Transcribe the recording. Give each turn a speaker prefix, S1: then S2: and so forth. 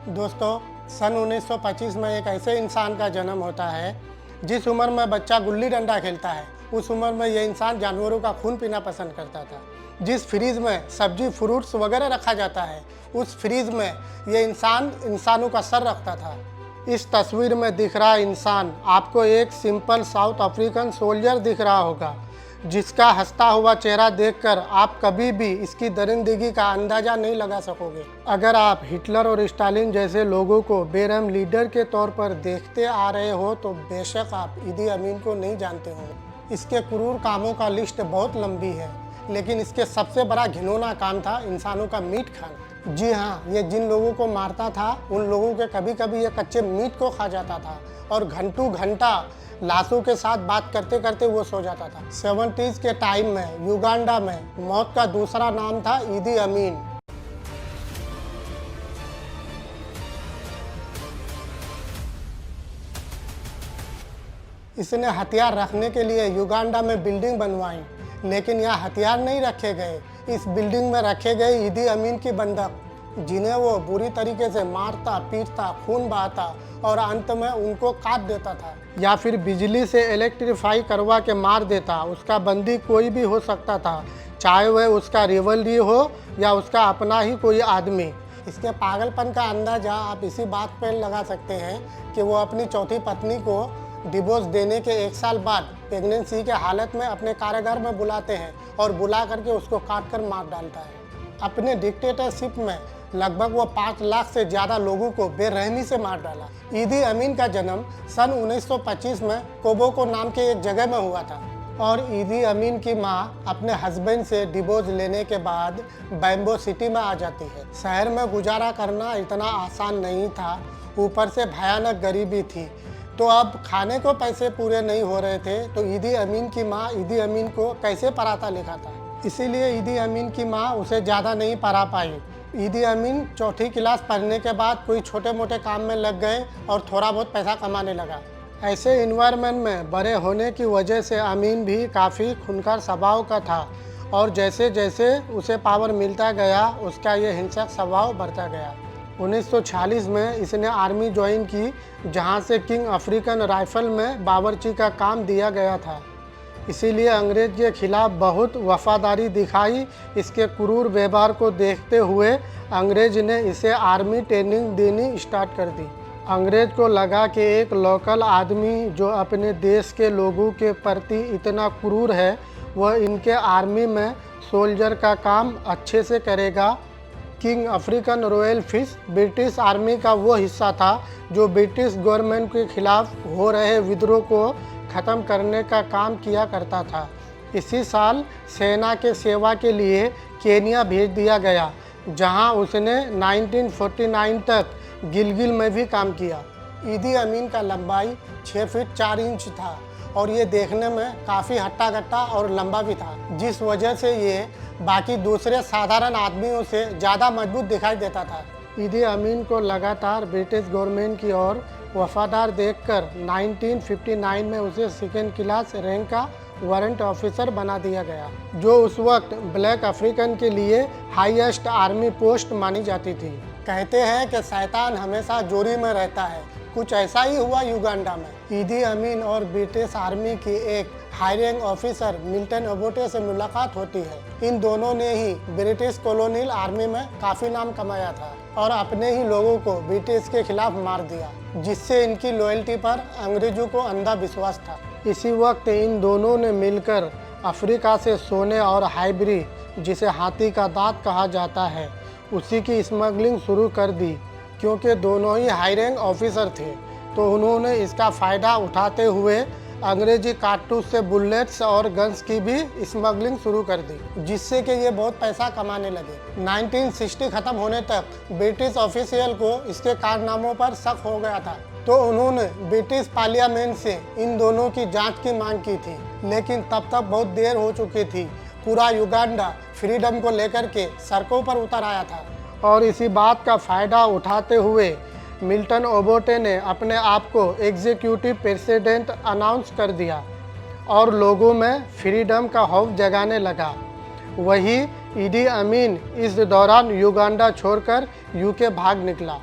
S1: दोस्तों, सन 1925 में एक ऐसे इंसान का जन्म होता है जिस उम्र में बच्चा गुल्ली डंडा खेलता है, उस उम्र में यह इंसान जानवरों का खून पीना पसंद करता था। जिस फ्रीज में सब्जी फ्रूट्स वगैरह रखा जाता है, उस फ्रीज में यह इंसान इंसानों का सर रखता था। इस तस्वीर में दिख रहा इंसान आपको एक सिंपल साउथ अफ्रीकन सोल्जर दिख रहा होगा, जिसका हंसता हुआ चेहरा देखकर आप कभी भी इसकी दरिंदगी का अंदाज़ा नहीं लगा सकोगे। अगर आप हिटलर और स्टालिन जैसे लोगों को बेरहम लीडर के तौर पर देखते आ रहे हो तो बेशक आप इदी अमीन को नहीं जानते हो। इसके क्रूर कामों का लिस्ट बहुत लंबी है, लेकिन इसके सबसे बड़ा घिनौना काम था इंसानों का मीट खाना। जी हाँ, ये जिन लोगों को मारता था उन लोगों के कभी कभी ये कच्चे मीट को खा जाता था और घंटों घंटा लाशों के साथ बात करते करते वो सो जाता था। 70s के टाइम में युगांडा में मौत का दूसरा नाम था इदी अमीन। इसने हथियार रखने के लिए युगांडा में बिल्डिंग बनवाई, लेकिन यहाँ हथियार नहीं रखे गए। इस बिल्डिंग में रखे गए इदी अमीन की बंदूक, जिन्हें वो बुरी तरीके से मारता, पीटता, खून बहाता और अंत में उनको काट देता था, या फिर बिजली से इलेक्ट्रीफाई करवा के मार देता। उसका बंदी कोई भी हो सकता था, चाहे वह उसका रिवलरी हो या उसका अपना ही कोई आदमी। इसके पागलपन का अंदाजा आप इसी बात पर लगा सकते हैं कि वो अपनी चौथी पत्नी को डिवोर्स देने के 1 साल बाद प्रेगनेंसी के हालत में अपने कारागार में बुलाते हैं और बुला करके उसको काट कर मार डालता है। अपने डिक्टेटरशिप में लगभग वो 5 लाख से ज़्यादा लोगों को बेरहमी से मार डाला। इदी अमीन का जन्म सन 1925 में कोबोको नाम के एक जगह में हुआ था और इदी अमीन की माँ अपने हस्बैंड से डिवोर्स लेने के बाद बैम्बो सिटी में आ जाती है। शहर में गुजारा करना इतना आसान नहीं था, ऊपर से भयानक गरीबी थी, तो अब खाने को पैसे पूरे नहीं हो रहे थे, तो इदी अमीन की माँ इदी अमीन को कैसे पढ़ाता लिखाता। इसीलिए इदी अमीन की माँ उसे ज़्यादा नहीं पढ़ा पाई। इदी अमीन चौथी क्लास पढ़ने के बाद कोई छोटे मोटे काम में लग गए और थोड़ा बहुत पैसा कमाने लगा। ऐसे इन्वायरमेंट में बड़े होने की वजह से अमीन भी काफ़ी खूंखार स्वभाव का था और जैसे जैसे उसे पावर मिलता गया उसका ये हिंसक स्वभाव बढ़ता गया। 1946 में इसने आर्मी ज्वाइन की, जहां से किंग अफ्रीकन राइफल में बावर्ची का काम दिया गया था। इसीलिए अंग्रेज के खिलाफ बहुत वफादारी दिखाई। इसके क्रूर व्यवहार को देखते हुए अंग्रेज ने इसे आर्मी ट्रेनिंग देनी स्टार्ट कर दी। अंग्रेज को लगा कि एक लोकल आदमी जो अपने देश के लोगों के प्रति इतना क्रूर है, वह इनके आर्मी में सोल्जर का काम अच्छे से करेगा। King African royal fish British army का वो हिस्सा था जो ब्रिटिश गवर्नमेंट के खिलाफ हो रहे विद्रोह को ख़त्म करने का काम किया करता था। इसी साल सेना के सेवा के लिए केनिया भेज दिया गया, जहां उसने 1949 तक गिलगिल में भी काम किया। इदी अमीन का लंबाई 6 फीट 4 इंच था और ये देखने में काफ़ी हट्टा कट्टा और लंबा भी था, जिस वजह से ये बाकी दूसरे साधारण आदमियों से ज़्यादा मजबूत दिखाई देता था। इदी अमीन को लगातार ब्रिटिश गवर्नमेंट की ओर वफादार देखकर 1959 में उसे 2nd क्लास रैंक का वारंट ऑफिसर बना दिया गया, जो उस वक्त ब्लैक अफ्रीकन के लिए हाईएस्ट आर्मी पोस्ट मानी जाती थी। कहते हैं कि शैतान हमेशा जोड़ी में रहता है, कुछ ऐसा ही हुआ युगांडा में। इदी अमीन और ब्रिटिश आर्मी की एक high rank officer Milton Obote से मुलाकात होती है। इन दोनों ने ही ब्रिटिश कॉलोनियल आर्मी में काफ़ी नाम कमाया था और अपने ही लोगों को ब्रिटिश के खिलाफ मार दिया, जिससे इनकी लॉयल्टी पर अंग्रेजों को अंधा विश्वास था। इसी वक्त इन दोनों ने मिलकर अफ्रीका से सोने और हाइवरी, जिसे हाथी का दांत कहा जाता है, उसी की स्मगलिंग शुरू कर दी। क्योंकि दोनों ही हाई रैंक ऑफिसर थे, तो उन्होंने इसका फ़ायदा उठाते हुए अंग्रेजी कारतूस से बुलेट्स और गन्स की भी स्मगलिंग शुरू कर दी, जिससे कि ये बहुत पैसा कमाने लगे। 1960 ख़त्म होने तक ब्रिटिश ऑफिशियल को इसके कारनामों पर शक हो गया था, तो उन्होंने ब्रिटिश पार्लियामेंट से इन दोनों की जांच की मांग की थी, लेकिन तब तक बहुत देर हो चुकी थी। पूरा युगांडा फ्रीडम को लेकर के सड़कों पर उतर आया था और इसी बात का फ़ायदा उठाते हुए मिल्टन ओबोटे ने अपने आप को एग्जीक्यूटिव प्रेसिडेंट अनाउंस कर दिया और लोगों में फ्रीडम का खौफ जगाने लगा। वही इदी अमीन इस दौरान युगांडा छोड़कर यूके भाग निकला।